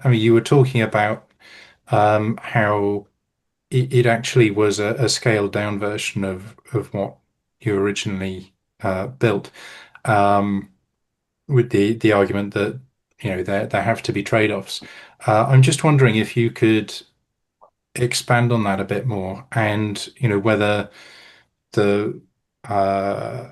I mean, you were talking about how it actually was a scaled down version of what you originally built, um, with the argument that there have to be trade-offs. I'm just wondering if you could expand on that a bit more, and whether the uh,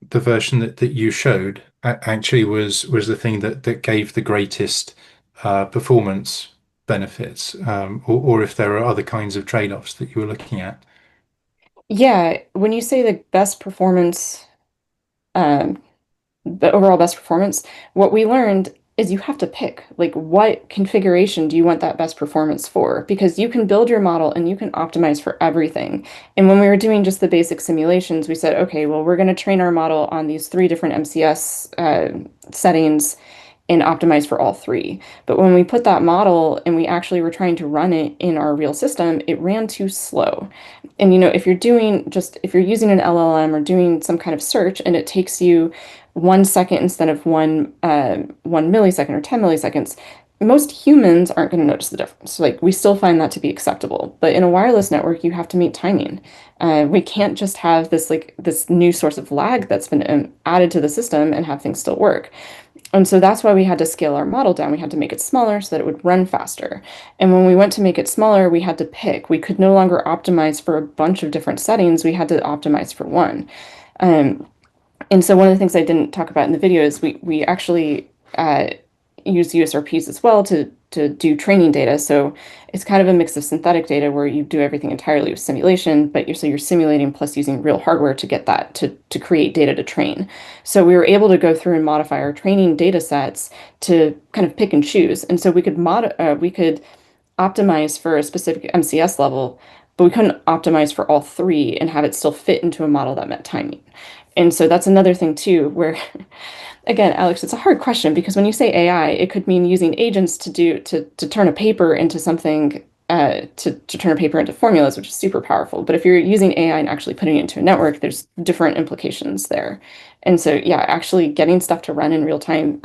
the version that you showed actually was the thing that gave the greatest performance benefits, or if there are other kinds of trade-offs that you were looking at. Yeah, when you say the best performance, um, the overall best performance, what we learned is you have to pick like what configuration do you want that best performance for? Because you can build your model and you can optimize for everything. And when we were doing just the basic simulations, we said, okay, well, we're going to train our model on these three different MCS settings and optimize for all three. But when we put that model and we actually were trying to run it in our real system, it ran too slow. And if you're using an LLM or doing some kind of search and it takes you 1 second instead of 1 millisecond or 10 milliseconds, most humans aren't going to notice the difference. Like we still find that to be acceptable. But in a wireless network, you have to meet timing. We can't just have this new source of lag that's been added to the system and have things still work. And so that's why we had to scale our model down. We had to make it smaller so that it would run faster. And when we went to make it smaller, we had to pick. We could no longer optimize for a bunch of different settings. We had to optimize for one. Um, and so one of the things I didn't talk about in the video is we actually use USRPs as well to do training data. So it's kind of a mix of synthetic data where you do everything entirely with simulation, but you're simulating plus using real hardware to get that to create data to train. So we were able to go through and modify our training data sets to kind of pick and choose. And so we could optimize for a specific MCS level, but we couldn't optimize for all three and have it still fit into a model that met timing. And so that's another thing too, where again, Alex, it's a hard question because when you say AI, it could mean using agents to turn a paper into something to turn a paper into formulas, which is super powerful. But if you're using AI and actually putting it into a network, there's different implications there. And so yeah, actually getting stuff to run in real time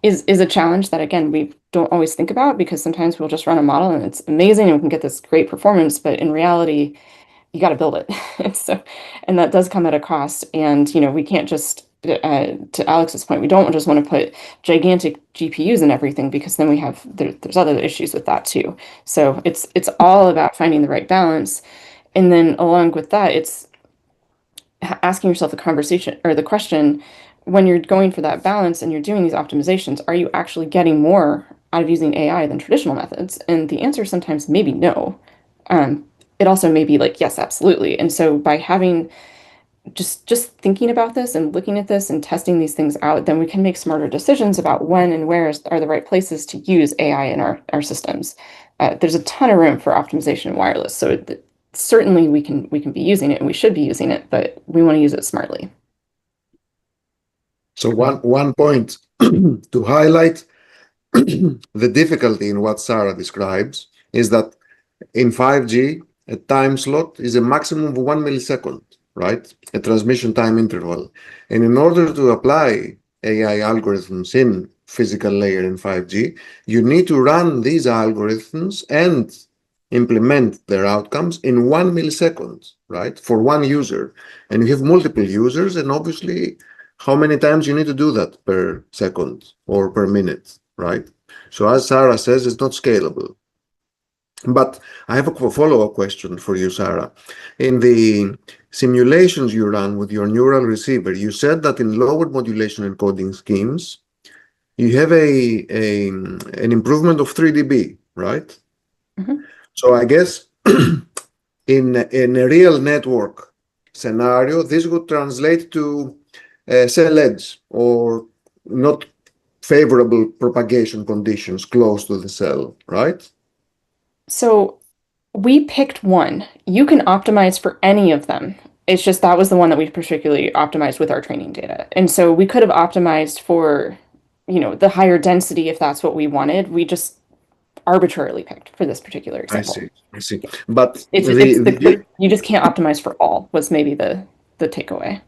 is a challenge that again we don't always think about because sometimes we'll just run a model and it's amazing and we can get this great performance, but in reality, you got to build it. And that does come at a cost. And we can't just to Alex's point, we don't just want to put gigantic GPUs in everything because then there's other issues with that too. So it's all about finding the right balance. And then along with that, it's asking yourself the conversation or the question when you're going for that balance and you're doing these optimizations, are you actually getting more out of using AI than traditional methods? And the answer is sometimes maybe no. Um, it also may be like, yes, absolutely. And so by having just thinking about this and looking at this and testing these things out, then we can make smarter decisions about when and where are the right places to use AI in our systems. There's a ton of room for optimization in wireless, so certainly we can be using it and we should be using it, but we want to use it smartly. So one point to highlight the difficulty in what Sarah describes is that in 5G, a time slot is a maximum of 1 millisecond, right? A transmission time interval. And in order to apply AI algorithms in physical layer in 5G, you need to run these algorithms and implement their outcomes in 1 millisecond, right? For one user. And you have multiple users, and obviously, how many times you need to do that per second or per minute, right? So as Sarah says, it's not scalable. But I have a follow-up question for you, Sarah. In the simulations you run with your neural receiver, you said that in lower modulation encoding schemes, you have an improvement of 3 dB, right? Mhm. So I guess in a real network scenario, this would translate to cell edge or not favorable propagation conditions close to the cell, right? So we picked one. You can optimize for any of them. It's just that was the one that we particularly optimized with our training data. And so we could have optimized for, the higher density if that's what we wanted. We just arbitrarily picked for this particular I example. see, I see. But It's the you just can't optimize for all was maybe the takeaway.